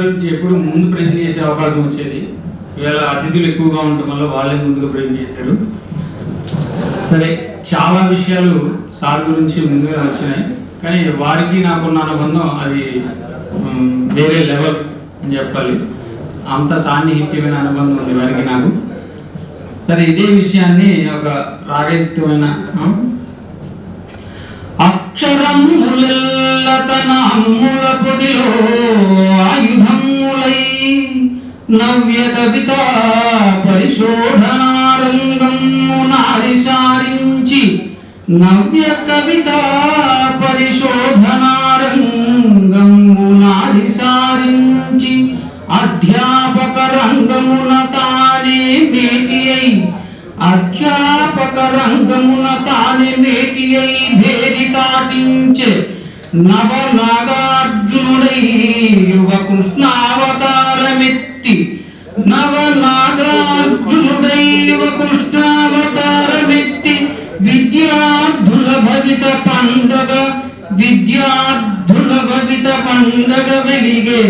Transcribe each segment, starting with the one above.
నుంచి ఎప్పుడు ముందు ప్రజెంట్ చేసే అవకాశం వచ్చేది. ఇవాళ అతిథులు ఎక్కువగా ఉండటం వల్ల వాళ్ళే ముందుగా ప్రజెంట్ చేశారు. సరే, చాలా విషయాలు సార్ గురించి ముందుగా వచ్చినాయి, కానీ వారికి నాకున్న అనుబంధం అది వేరే లెవెల్ అని చెప్పాలి. అంత సాన్నిహిత్యమైన అనుబంధం ఉంది వారికి నాకు. సరే, ఇదే విషయాన్ని ఒక రాగయుక్తమైన అక్షరములెల్ల తన అమ్ముల పొదిలో ఆయుధములై నవ్య కవిత పరిశోధనారంగము నారిసారించి నవ్య కవిత పరిశోధనారంగము నారిసారించి అధ్యాపక రంగమున తానే మేటి అయి అధ్యాపక రంగమున తానే మేటి అయి భేది తాటించే నవనాగార్జునుడై యువ కృష్ణావతారమెత్తి నవనాగార్జునుడై యువ కృష్ణావతారమెత్తి విద్యార్థుల భవిత పండగ వెలిగే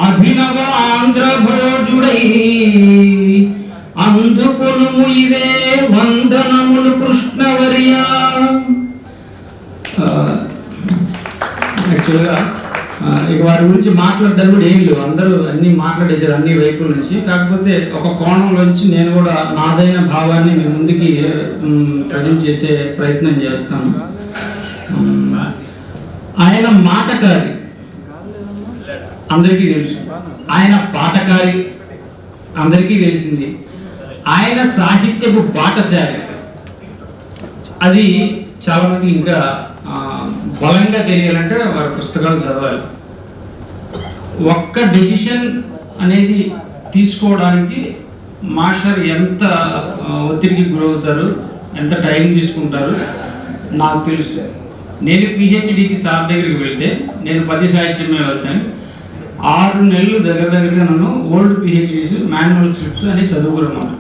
అభినవ ఆంధ్రభోజుడై అందుకొనుము ఇవే వందనములు కృష్ణవర్య. యాక్చువల్గా ఇక వారి గురించి మాట్లాడడం కూడా ఏం లేవు, అందరూ అన్ని మాట్లాడేశారు అన్ని వైపుల నుంచి. కాకపోతే ఒక కోణంలోంచి నేను కూడా నాదైన భావాన్ని మీ ముందుకి ప్రజెంట్ చేసే ప్రయత్నం చేస్తాను. ఆయన మాటకారి, అందరికీ తెలుసు. ఆయన పాటకారి, అందరికీ తెలిసింది. ఆయన సాహిత్యపు పాఠశాల, అది చాలా మంది ఇంకా బలంగా తెలియాలంటే వారి పుస్తకాలు చదవాలి. ఒక్క డెసిషన్ అనేది తీసుకోవడానికి మాస్టర్ ఎంత ఒత్తిడికి గురవుతారు, ఎంత టైం తీసుకుంటారు నాకు తెలుసు. నేను పిహెచ్డికి సార్ దగ్గరికి వెళ్తే, నేను 10 సాహిత్యమే వెళ్తాను. 6 నెలలు దగ్గరగా నన్ను ఓల్డ్ పిహెచ్డీస్ మాన్యువల్ స్క్రిప్ట్స్ అని చదువుకున్నాను.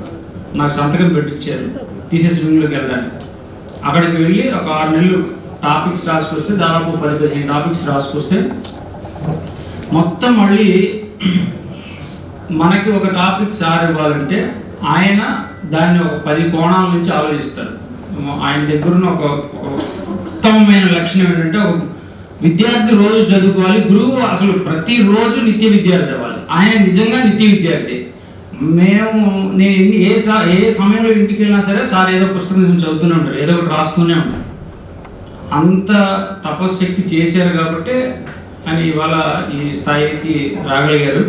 నాకు సంతకం పెట్టించారు థీసిస్ వింగ్లోకి వెళ్ళడానికి. అక్కడికి వెళ్ళి ఒక 6 నెలలు టాపిక్స్ రాసుకొస్తే, దాదాపు 10-15 టాపిక్స్ రాసుకొస్తే, మొత్తం మళ్ళీ మనకి ఒక టాపిక్ సార్ ఇవ్వాలంటే ఆయన దాన్ని ఒక 10 కోణాల నుంచి ఆలోచిస్తారు. ఆయన దగ్గర ఉన్న ఒక ఉత్తమమైన లక్షణం ఏంటంటే, ఒక విద్యార్థి రోజు చదువుకోవాలి, గురువు అసలు ప్రతిరోజు నిత్య విద్యార్థి అవ్వాలి. ఆయన నిజంగా నిత్య విద్యార్థి. నేను ఏ సమయంలో ఇంటికి వెళ్ళినా సరే సార్ ఏదో పుస్తకం చదువుతూనే ఉంటారు, ఏదో ఒకటి రాస్తూనే ఉంటారు. అంత తపశక్తి చేశారు కాబట్టి ఆయన ఇవాళ ఈ స్థాయికి రాగలిగారు.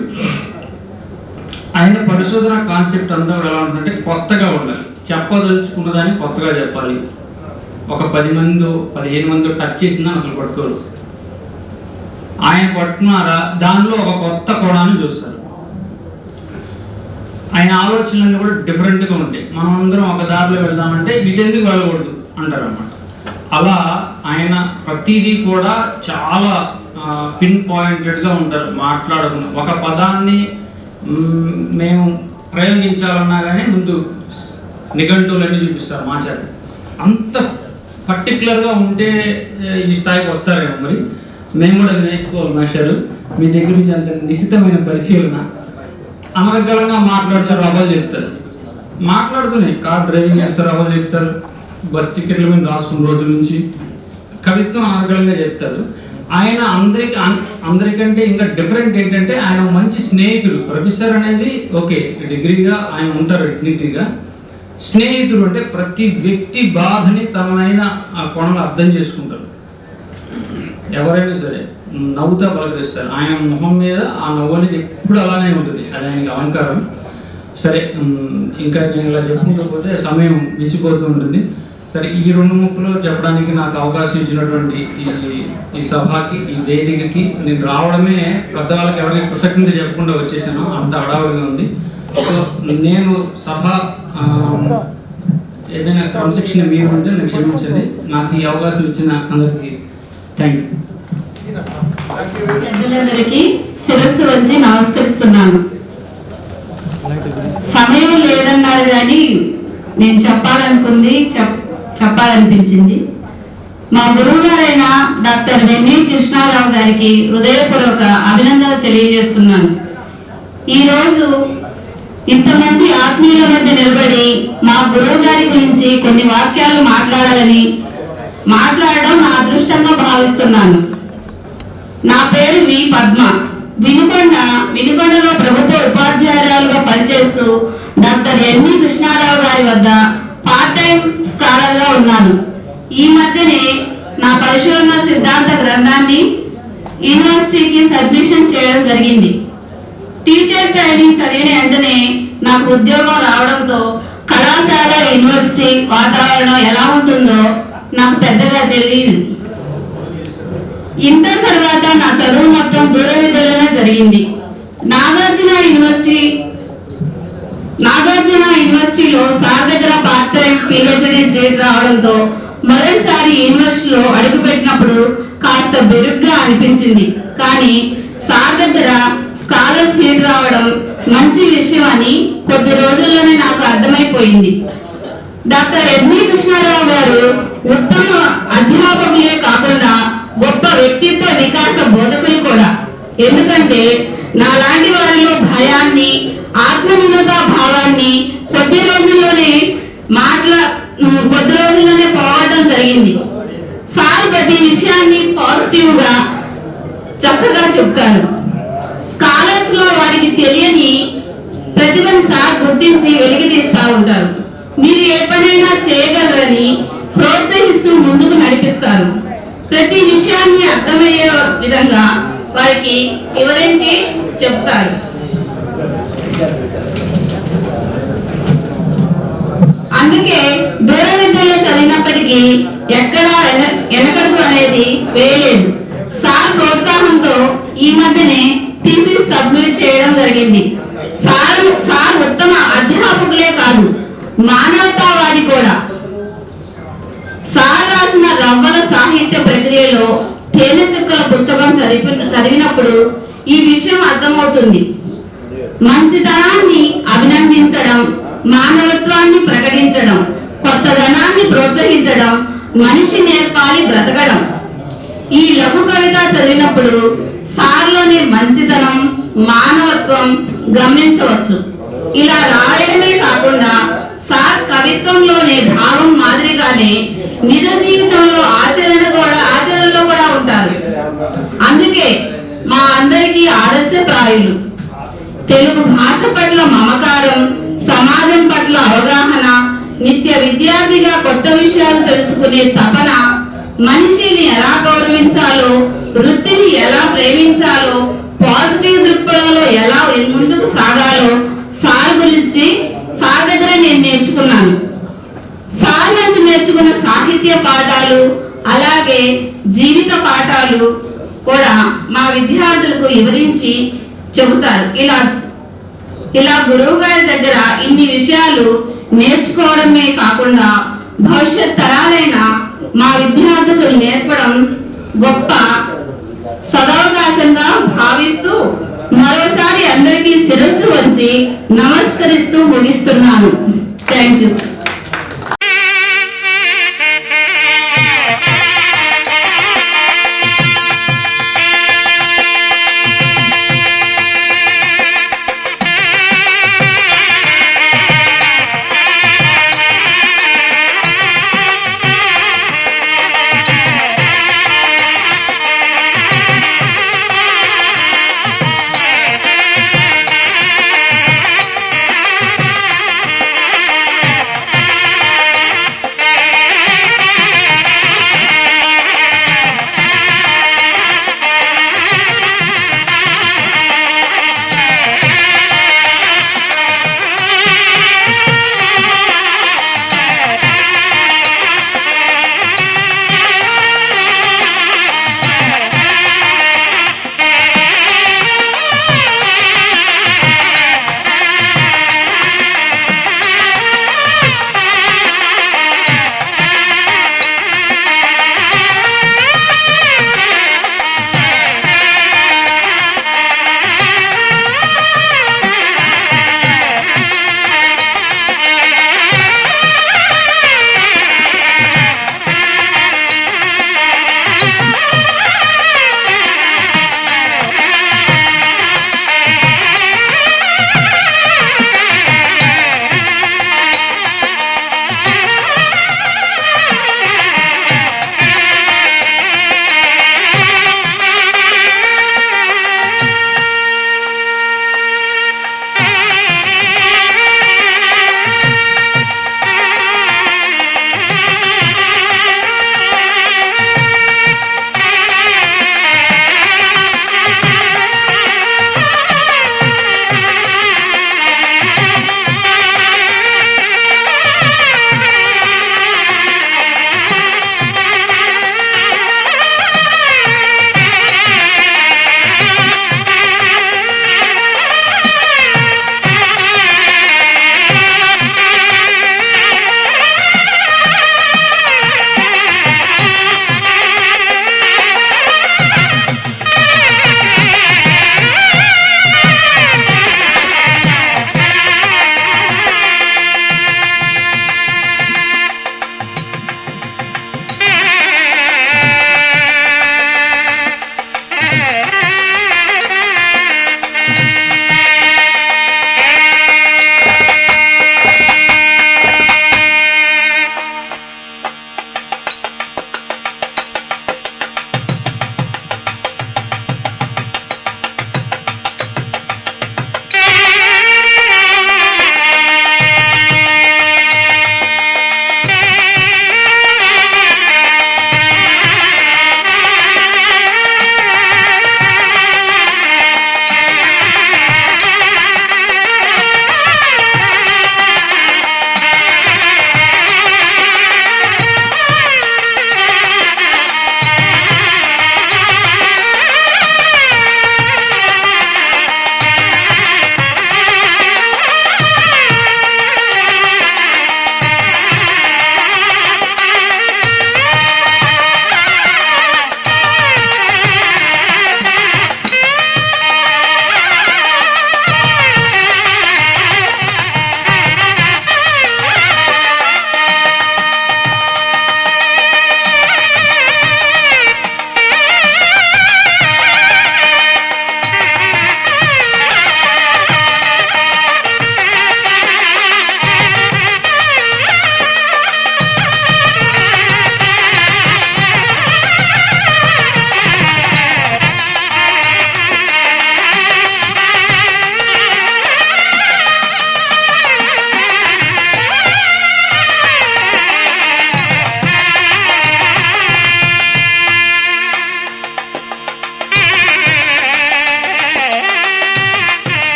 ఆయన పరిశోధన కాన్సెప్ట్ అంతా ఎలా ఉంటుందంటే, కొత్తగా ఉండాలి. చెప్పదలుచుకున్నదాన్ని కొత్తగా చెప్పాలి. ఒక 10 మంది 15 మంది టచ్ చేసినా అసలు పట్టుకోరు. ఆయన పట్టుకున్నారా దానిలో ఒక కొత్త కోణాన్ని చూస్తారు. ఆయన ఆలోచనలు కూడా డిఫరెంట్గా ఉంటాయి. మనం అందరం ఒక దారిలో వెళ్దామంటే ఇటెందుకు వెళ్ళకూడదు అంటారు అన్నమాట. అలా ఆయన ప్రతిదీ కూడా చాలా పిన్ పాయింటెడ్గా ఉంటారు. మాట్లాడుకున్న ఒక పదాన్ని మేము ప్రయోగించాలన్నా కానీ ముందు నిఘంటువులన్నీ చూపిస్తారు మాచారు. అంత పర్టికులర్గా ఉంటే ఈ స్థాయికి వస్తారేమో. మరి మేము కూడా నేర్చుకోవాలి. మాస్టారు మీ దగ్గర నుంచి అంత నిశ్చితమైన పరిశీలన. అనర్గళంగా మాట్లాడతారు, అవ్వలు చెప్తారు. మాట్లాడుతూనే కార్ డ్రైవింగ్ చేస్తారు, అవ్వలు చెప్తారు. బస్ టికెట్ల మీద రాసుకున్న రోజుల నుంచి కవిత్వం అనర్గళంగా చెప్తారు. ఆయన అందరికంటే ఇంకా డిఫరెంట్ ఏంటంటే, ఆయన మంచి స్నేహితుడు. ప్రొఫెసర్ అనేది ఓకే, డిగ్రీగా ఆయన ఉంటారు టెక్నికల్గా. స్నేహితుడు అంటే ప్రతి వ్యక్తి బాధని తనైనా ఆ కోణంలో అర్థం చేసుకుంటారు. ఎవరైనా సరే నవ్వుతా పలకరిస్తారు. ఆయన ముఖం మీద ఆ నవ్వు అనేది ఎప్పుడు అలానే ఉంటుంది, అది ఆయనకి అలంకారం. సరే, ఇంకా నేను ఇలా చెప్పుకుంటూ పోతే సమయం మించిపోతూ ఉంటుంది. సరే, ఈ 2 ముక్కలు చెప్పడానికి నాకు అవకాశం ఇచ్చినటువంటి ఈ సభకి, ఈ వేదికకి నేను రావడమే పెద్దవాళ్ళకి ఎవరికి కృతజ్ఞత చెప్పకుండా వచ్చేసాను. అంత హడావుడిగా ఉంది. సో నేను సభ ఏదైనా క్రమశిక్షణ మీరు ఉంటే నేను క్షమించండి. నాకు ఈ అవకాశం ఇచ్చిన అందరికీ థ్యాంక్ యూ. పెద్దలందరికీ శిరస్సు వంచి నమస్కరిస్తున్నాను. సమయం లేదన్నారు కానీ నేను చెప్పాలనుకుంది చెప్పాలనిపించింది. మా గురువు గారైన డాక్టర్ వెన్నీ కృష్ణారావు గారికి హృదయపూర్వక అభినందనలు తెలియజేస్తున్నాను. ఈరోజు ఇంతమంది ఆత్మీయుల మధ్య నిలబడి మా గురువు గారి గురించి కొన్ని వాక్యాలు మాట్లాడడం నా అదృష్టంగా భావిస్తున్నాను. నా పేరు వి పద్మ. వినుకొండలో ప్రభుత్వ ఉపాధ్యాయురాలుగా పనిచేస్తూ డాక్టర్ ఎన్వి కృష్ణారావు గారి వద్ద పార్ట్ టైం స్కాలర్ గా ఉన్నాను. ఈ మధ్యనే నా పరిశోధన సిద్ధాంత గ్రంథాన్ని యూనివర్సిటీకి సబ్మిషన్ చేయడం జరిగింది. టీచర్ ట్రైనింగ్ చదివిన వెంటనే నాకు ఉద్యోగం రావడంతో కళాశాల యూనివర్సిటీ వాతావరణం ఎలా ఉంటుందో నాకు పెద్దగా తెలియదు. ఇంటర్ తర్వాత నా చదువు మొత్తం దూర విద్యలోనే జరిగింది. నాగార్జున యూనివర్సిటీలో సార్ దగ్గర పార్ట్ టైం పిహెచ్డి సీట్ రావడంతో మొదటిసారి యూనివర్సిటీలో అడుగుపెట్టినప్పుడు కాస్త బెరుగ్గా అనిపించింది. కానీ సార్ దగ్గర స్కాలర్ సీట్ రావడం మంచి విషయం అని కొద్ది రోజుల్లోనే నాకు అర్థమైపోయింది. డాక్టర్ ఎన్వి కృష్ణారావు గారు ఉత్తమ అధ్యాపకులే కాకుండా గొప్ప వ్యక్తిత్వ వికాస బోధకులు కూడా. ఎందుకంటే నాలాంటి వారిలో భయాన్ని, ఆత్మనిర్భరత భావాన్ని కొద్ది రోజుల్లోనే పోవడం జరిగింది. సార్ ప్రతి విషయాన్ని పాజిటివ్ గా చక్కగా చెప్తారు. స్కాలర్స్ లో వారికి తెలియని ప్రతిభను సార్ గుర్తించి వెలికి తీస్తా ఉంటారు. మీరు ఏ పనైనా చేయగలరని ప్రోత్సహిస్తూ ముందుకు నడిపిస్తారు. ప్రతి విషయాన్ని అర్థమయ్యే విధంగా వారికి వివరించి చెప్తారు. అందుకే దూర విద్యలో చదివినప్పటికీ ఎక్కడా వెనకడుగు అనేది వేయలేదు. సార్ ప్రోత్సాహంతో ఈ మధ్యనే థీసిస్ సబ్మిట్ చేయడం జరిగింది. సార్ ఉత్తమ అధ్యాపకులే కాదు, మానవతావాది కూడా. సార్ రాసిన రవ్వల సాహిత్య ప్రక్రియలో తేనె చుక్కల పుస్తకం చదివినప్పుడు ఈ విషయం అర్థమవుతుంది. మంచితనాన్ని అభినందించడం, మానవత్వాన్ని ప్రకటించడం, కొత్తదనాన్ని ప్రోత్సహించడం మనిషి నేర్పాలి బ్రతకడం. ఈ లఘు కవిత చదివినప్పుడు సార్లోని మంచితనం, మానవత్వం గమనించవచ్చు. ఇలా రాయడమే కాకుండా సార్ కవిత్వంలోనే భావం మాదిరిగానే నిజ జీవితంలో ఆచరణలో కూడా ఉంటారు. అందుకే మా అందరికీ ఆదర్శప్రాయులు. తెలుగు భాష పట్ల మమకారం, సమాజం పట్ల అవగాహన, నిత్య విద్యార్థిగా కొత్త విషయాలు తెలుసుకునే తపన, మనిషిని ఎలా గౌరవించాలో, వృత్తిని ఎలా ప్రేమించాలో, పాజిటివ్ దృక్పథంలో ఎలా ముందుకు సాగాలో సార్ దగ్గర నేను నేర్చుకున్నాను. సార్ నుంచి నేర్చుకున్న సాహిత్య పాఠాలు, అలాగే జీవిత పాఠాలు కూడా మా విద్యార్థులకు వివరించి చెబుతారు. ఇలా గురువు గారి దగ్గర ఇన్ని విషయాలు నేర్చుకోవడమే కాకుండా భవిష్యత్ తరాలైన మా విద్యార్థులు నేర్పడం గొప్ప సదవకాశంగా భావిస్తూ మరోసారి అందరికీ శిరస్సు వంచి నమస్కరిస్తూ ముగిస్తున్నాను. Thank you.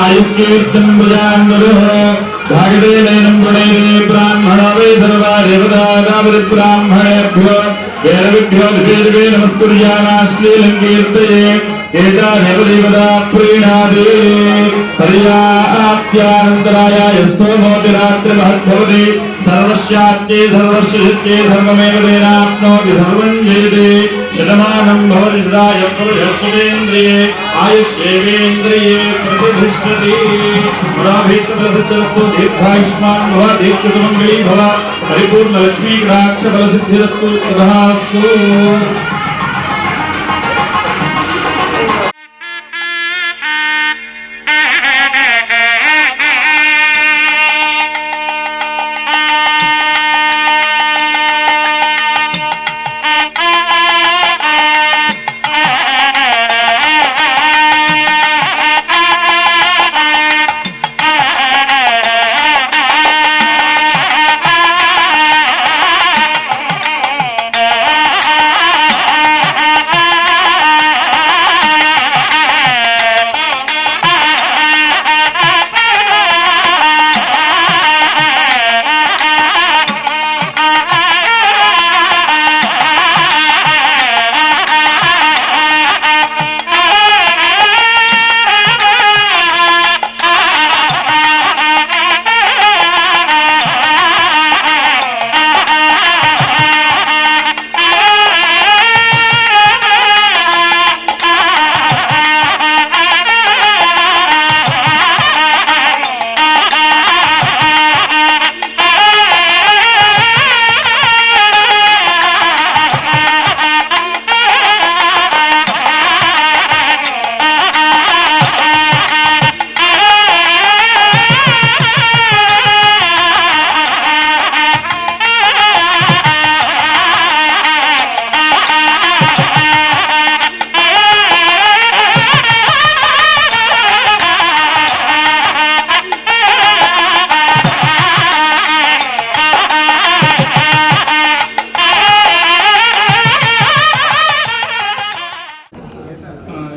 आयुर्कीर्तिं भुजान्नुरुः भागदे नैनं गुणैरे ब्राह्मणो वै सर्वा देवता ब्राह्मणेभ्यो वेदविभ्यो दिवे नमस्कुर्यामाश्लीलं कीर्तये एतानेव देवता प्रीणादि पर्याप्त्यानन्तराय यस्थोमोतिरात्रिमहद्भवति सर्वस्यात्ये सर्वस्यजित्ये सर्वमेव तेनाप्नोति सर्वं जयते शतमानं भवति सदाय पुरुषस्वेन्द्रिये आयुष्येवेन्द्रिये प्रतिष्ठति मनोभीष्टफलसिद्धिरस्तु दीर्घायुष्मान् भव दीर्घसुमङ्गली भव परिपूर्णलक्ष्मीकटाक्षफलसिद्धिरस्तु तथास्तु।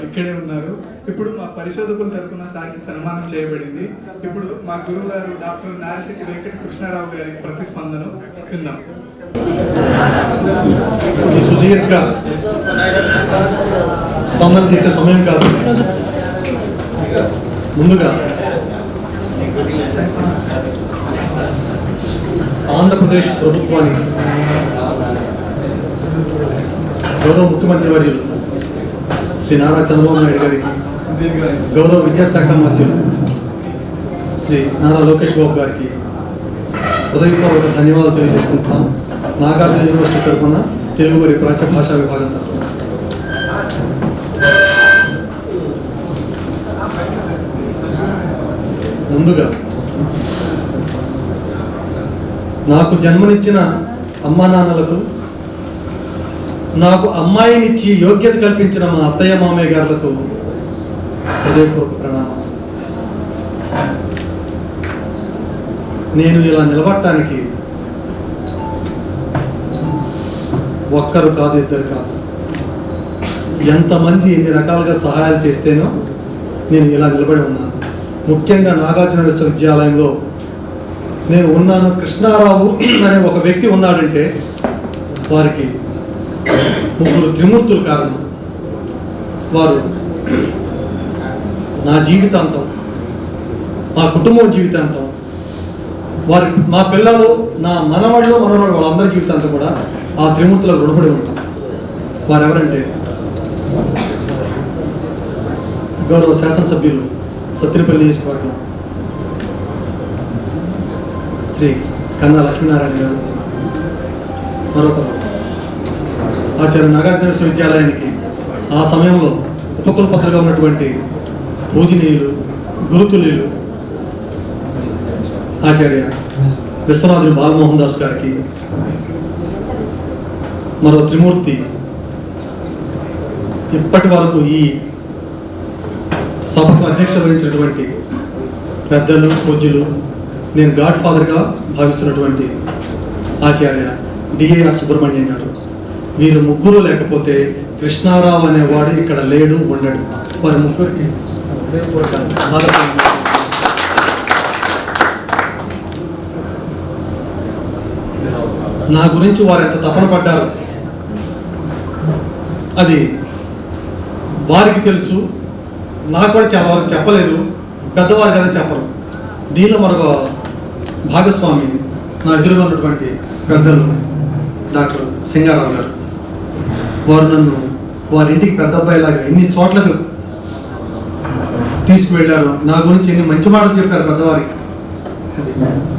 ఇక్కడే ఉన్నారు. ఇప్పుడు మా పరిశోధకుల తరఫున సార్కి సన్మానం చేయబడింది. ఇప్పుడు మా గురువు గారు డాక్టర్ నారిశెట్టి వెంకట కృష్ణారావు గారి ప్రతిస్పందన విందాం. సుదీర్ఘ స్పందన చేసే సమయం కాదు. ముందుగా ఆంధ్రప్రదేశ్ ప్రభుత్వానికి గౌరవ ముఖ్యమంత్రి వర్యులు శ్రీ నారా చంద్రబాబు నాయుడు గారికి, గౌరవ విద్యాశాఖ మంత్రులు శ్రీ నారా లోకేష్ బాబు గారికి హృదయపూర్వక ధన్యవాదాలు తెలియజేసుకుంటున్నాం. నాగార్జున యూనివర్సిటీ తరఫున తెలుగు మరియు ప్రాచ్య భాషా విభాగం తరఫున ముందుగా నాకు జన్మనిచ్చిన అమ్మా నాన్నలకు, నాకు అమ్మాయినిచ్చి యోగ్యత కల్పించిన మా అత్తయ్య మామయ్య గారులకు హృదయపూర్వక ప్రణామం. నేను ఇలా నిలబడటానికి ఒక్కరు కాదు, ఇద్దరు కాదు, ఎంతమంది ఎన్ని రకాలుగా సహాయాలు చేస్తేనో నేను ఇలా నిలబడి ఉన్నాను. ముఖ్యంగా నాగార్జున విశ్వవిద్యాలయంలో నేను ఉన్నాను. కృష్ణారావు అనే ఒక వ్యక్తి ఉన్నాడంటే వారికి ముగ్గురు త్రిమూర్తులు కారణం. వారు నా జీవితాంతం, మా కుటుంబం జీవితాంతం, వారి మా పిల్లలు, నా మనవాళ్ళు మనవాళ్ళు వాళ్ళందరి జీవితాంతం కూడా ఆ త్రిమూర్తులకు రుణపడి ఉంటాం. వారు ఎవరంటే గౌరవ శాసనసభ్యులు సత్తినపల్లి నియోజకవర్గం శ్రీ కన్నా లక్ష్మీనారాయణ గారు, మరొకరు ఆచార్య నాగార్జున విశ్వవిద్యాలయానికి ఆ సమయంలో ఉపకులపతులుగా ఉన్నటువంటి పూజనీయులు, గురుతుల్యులు ఆచార్య విశ్వనాథుడు బాలమోహన్ దాస్ గారికి, మరో త్రిమూర్తి ఇప్పటి వరకు ఈ సభకు అధ్యక్షత వహించినటువంటి పెద్దలు, పూజ్యులు, నేను గాడ్ ఫాదర్గా భావిస్తున్నటువంటి ఆచార్య డిఏఆర్ సుబ్రహ్మణ్యం గారు. వీరు ముగ్గురు లేకపోతే కృష్ణారావు అనేవాడు ఇక్కడ లేడు, ఉండడు. వారి ముగ్గురికి నా గురించి వారు ఎంత తపన పడ్డారు అది వారికి తెలుసు. నాకు కూడా చాలా వరకు చెప్పలేదు, పెద్దవారు కదా చెప్పరు. దీనిలో మరొక భాగస్వామి నా ఎదురుగా ఉన్నటువంటి పెద్దలు డాక్టర్ సింగారావు గారు. వారు నన్ను వారి ఇంటికి పెద్ద అబ్బాయిలాగా ఎన్ని చోట్లకు తీసుకువెళ్ళారు, నా గురించి ఎన్ని మంచి మాటలు చెప్పారు పెద్దవారికి.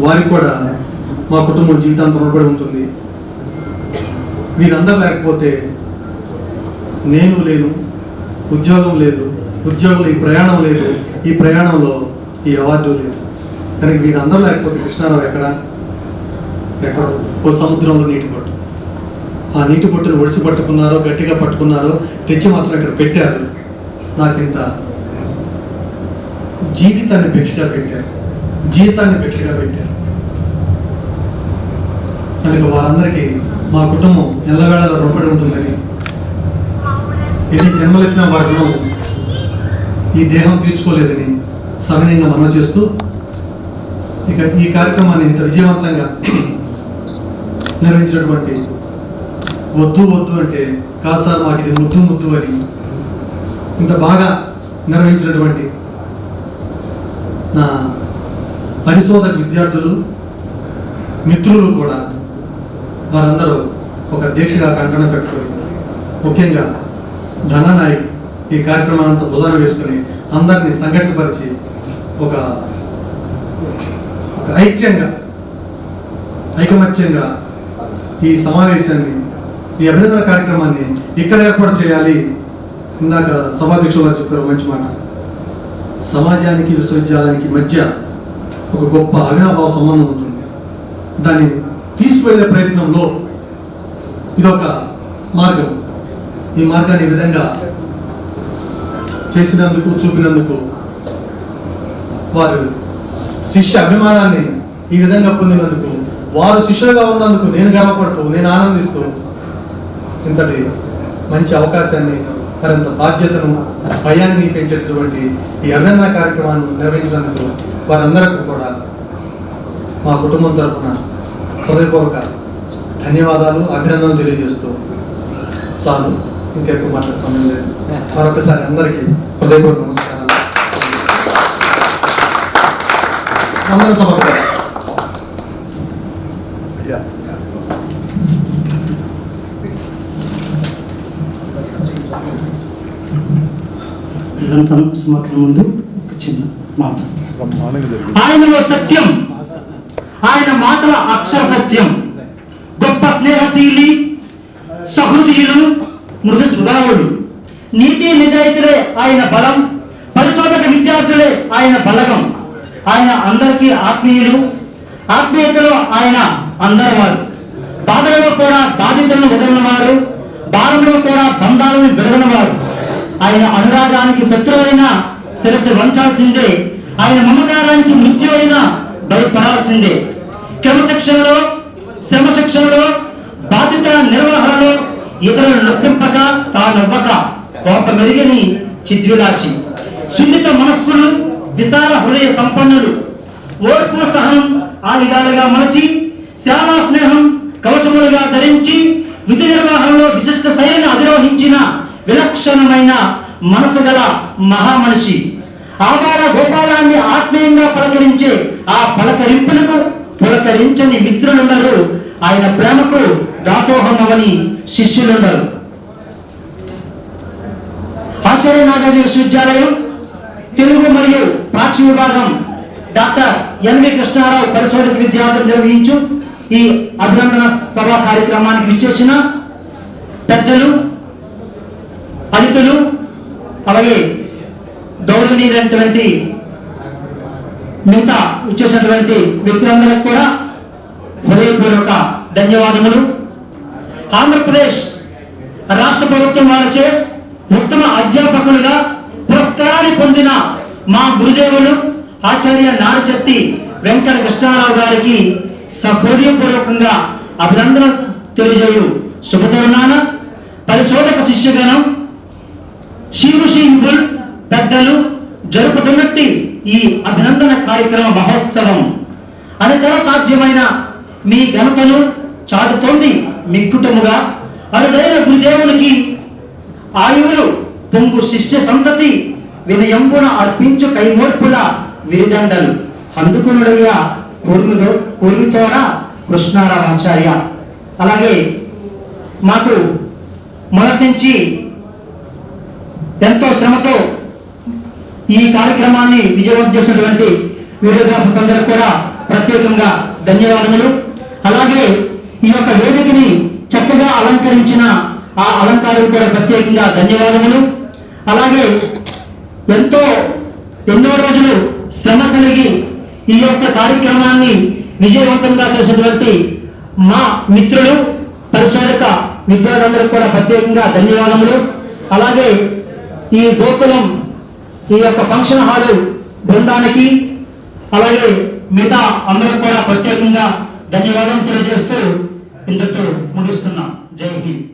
వారికి కూడా మా కుటుంబం జీవితాంతం రుణపడి ఉంటుంది. వీరందరూ లేకపోతే నేను లేను, ఉద్యోగం లేదు, ఉద్యోగంలో ఈ ప్రయాణం లేదు, ఈ ప్రయాణంలో ఈ అవార్డు లేదు. కానీ వీరందరూ లేకపోతే కృష్ణారావు ఎక్కడో ఓ సముద్రంలో నీటి పట్టు. ఆ నీటి పట్టును ఒడిసి పట్టుకున్నారో గట్టిగా పట్టుకున్నారో తెచ్చి మాత్రం ఇక్కడ పెట్టారు. నాకింత జీవితాన్ని భిక్షగా పెట్టారు, జీవితాన్ని భిక్షగా పెట్టారు. కనుక వారందరికీ మా కుటుంబం ఎల్లవేళలా రుణపడి ఉంటుందని, ఎన్ని జన్మలెత్తిన వాటిలో ఈ దేహం తీర్చుకోలేదని సవినయంగా మనవి చేస్తూ, ఇక ఈ కార్యక్రమాన్ని ఇంత విజయవంతంగా నిర్వహించినటువంటి వద్దు వద్దు అంటే కాదు సార్ మాకు ఇది ముద్దు ముద్దు అని ఇంత బాగా నిర్వహించినటువంటి నా పరిశోధక విద్యార్థులు మిత్రులు కూడా వారందరూ ఒక దీక్షగా కంకణం కట్టుకొని, ముఖ్యంగా ధననాయక్ ఈ కార్యక్రమాన్ని భుజాన వేసుకుని అందరినీ సంఘటితపరిచి ఒక ఐకమత్యంగా ఈ సమావేశాన్ని, ఈ అభినందన కార్యక్రమాన్ని ఇక్కడ ఏర్పాటు చేయాలి. ఇందాక సభాధ్యక్షులు వారు చెప్పారు మంచి మాట. సమాజానికి విశ్వవిద్యాలయానికి మధ్య ఒక గొప్ప అవినాభావ సంబంధం ఉంటుంది. దాన్ని తీసుకువెళ్ళే ప్రయత్నంలో ఇదొక మార్గం. ఈ మార్గాన్ని ఈ విధంగా చేసినందుకు, చూపినందుకు, వారు శిష్య అభిమానాన్ని ఈ విధంగా పొందినందుకు, వారు శిష్యులుగా ఉన్నందుకు నేను గర్వపడుతూ, నేను ఆనందిస్తూ, ఇంతటి మంచి అవకాశాన్ని, మరింత బాధ్యతను, భయాన్ని పెంచేటటువంటి ఈ అభినందన కార్యక్రమాన్ని నిర్వహించినందుకు వారందరికీ కూడా మా కుటుంబం తరఫున హృదయపూర్వక ధన్యవాదాలు, అభినందనలు తెలియజేస్తూ చాలు, ఇంకెక్కువ మాట్లాడే సమయం లేదు. మరొకసారి అందరికీ హృదయపూర్వక నమస్కారాలు. అందరూ సమర్పణ. సమర్పణ ముందు ఒక చిన్న మాట. ఆయనలో సత్యం, ఆయన మాటల అక్షర సత్యం, గొప్ప స్నేహశీలి, సహృదయులు, మృదు స్వభావులు, నీతి నిజాయితీలే ఆయన బలం, పరిశోధక విద్యార్థులే ఆయన బలగం. ఆయన అందరికీ ఆత్మీయులు, ఆత్మీయతలో ఆయన అందరివారు, బాధలలో కూడా బాధితులను వదలనివారు, భారంలో కూడా బంధాలను విడవనివారు. ఆయన అనురాగానికి శత్రువైన శిరస్సు వంచాల్సిందే, ఆయన మమకారానికి మృత్యువైన భయపడాల్సిందే. క్రమశిక్షణలో, శ్రమశిక్షణలో, బాధ్యతల నిర్వహణలో ఇతరులను నొప్పింపక తానవ్వక కోపమెరిగని చిద్విలాసి, సున్నిత మనస్కులు, విశాల హృదయ సంపన్నులు, ఓర్పు సహనం ఆయుధాలుగా మలచి, శ్యామా స్నేహం కవచములుగా ధరించి, విధి నిర్వహణలో విశిష్ట శైలిని అధిరోహించిన విలక్షణమైన మనసు గల మహామనిషి. ఆకార గోపాలాన్ని ఆత్మీయంగా పలకరించే ఆ పలకరింపులకు పులకరించని మిత్రులున్నారు. ఆయన ప్రేమకు దాసోహమవని శిష్యులున్నారు. ఆచార్య నాగార్జున విశ్వవిద్యాలయం తెలుగు మరియు ప్రాచ్య విభాగం డాక్టర్ ఎన్వి కృష్ణారావు పరిశోధక విద్యార్థులు నిర్వహించు ఈ అభినందన సభా కార్యక్రమానికి విచ్చేసిన పెద్దలు, అతిథులు, అలాగే గౌరవనీయులైనటువంటి మిగతా ఇచ్చేసినటువంటి వ్యక్తులందరికీ కూడా హృదయపూర్వక ధన్యవాదములు. ఆంధ్రప్రదేశ్ రాష్ట్ర ప్రభుత్వం వారిచే ఉత్తమ అధ్యాపకులుగా పురస్కారాన్ని పొందిన మా గురుదేవులు ఆచార్య నారచెట్టి వెంకట కృష్ణారావు గారికి సహృదయపూర్వకంగా అభినందన తెలియజేయు శుభతరుణాన పరిశోధక శిష్యగణం, శివుషింబుల్ పెద్దలు జరుపుతున్నట్టు ఈ అభినందన కార్యక్రమ మహోత్సవం అనితర సాధ్యమైన మీ ఘనతను చాటుతోంది మిక్కుటముగా అరుదైన గురుదేవునికి ఆయువులు పొంగు శిష్య సంతతి వినయంబున అర్పించు కైమోర్పుల విరిదండలు అందుకునుడయ్యా కూర్మితోన కృష్ణారామాచార్య. అలాగే మాకు మొదటి నుంచి ఎంతో శ్రమతో ఈ కార్యక్రమాన్ని విజయవంతం చేసినటువంటి వీడియోగ్రాఫర్స్ అందరూ కూడా ప్రత్యేకంగా ధన్యవాదములు. అలాగే ఈ యొక్క వేదికని చక్కగా అలంకరించిన ఆ అలంకారం కూడా ప్రత్యేకంగా ధన్యవాదములు. అలాగే ఎన్నో రోజులు శ్రమ కలిగి ఈ యొక్క కార్యక్రమాన్ని విజయవంతంగా చేసినటువంటి మా మిత్రులు పరిశోధక విద్యార్థులందరూ కూడా ప్రత్యేకంగా ధన్యవాదములు. అలాగే ఈ గోకులం ఈ యొక్క ఫంక్షన్ హాలు బృందానికి అలాగే మిగతా అందరూ కూడా ప్రత్యేకంగా ధన్యవాదాలు తెలియజేస్తూ ఇంతతో ముగిస్తున్నాం. జై హింద్.